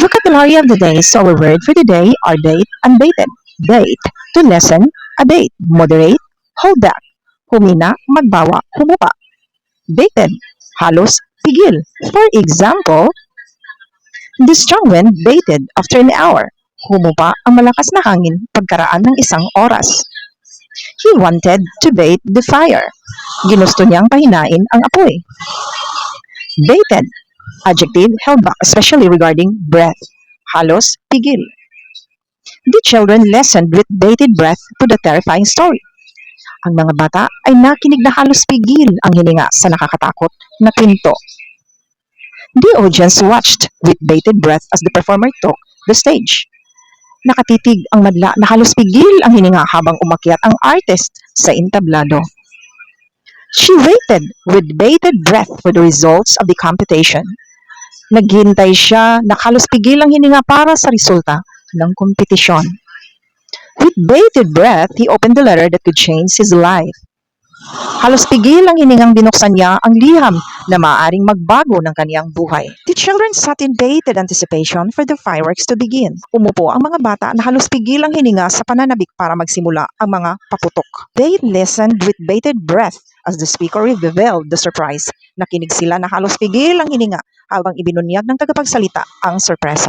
Vocabulary of the day. So our word for today are date and dated. Date, to lessen, abate, moderate, hold back, humina, magbawa, humupa. Dated, halos, pigil. For example, the strong wind bated after an hour. Humupa ang malakas na hangin pagkaraan ng isang oras. He wanted to bait the fire. Ginusto niyang pahinain ang apoy. Baited, adjective held back, especially regarding breath. Halos, pigil. The children listened with bated breath to the terrifying story. Ang mga bata ay nakinig na halos pigil ang hininga sa nakakatakot na kwento. The audience watched with bated breath as the performer took the stage. Nakatitig ang madla na halos pigil ang hininga habang umakyat ang artist sa entablado. She waited with bated breath for the results of the computation. Naghintay siya na halos pigil ang hininga para sa resulta ng kompetisyon. With bated breath, he opened the letter that could change his life. Halos pigil ang hiningang binuksan niya ang liham na maaaring magbago ng kaniyang buhay. The children sat in bated anticipation for the fireworks to begin. Umupo ang mga bata na halos pigil ang hininga sa pananabik para magsimula ang mga paputok. They listened with bated breath as the speaker revealed the surprise. Nakinig sila na halos pigil ang hininga habang ibinunyag ng tagapagsalita ang sorpresa.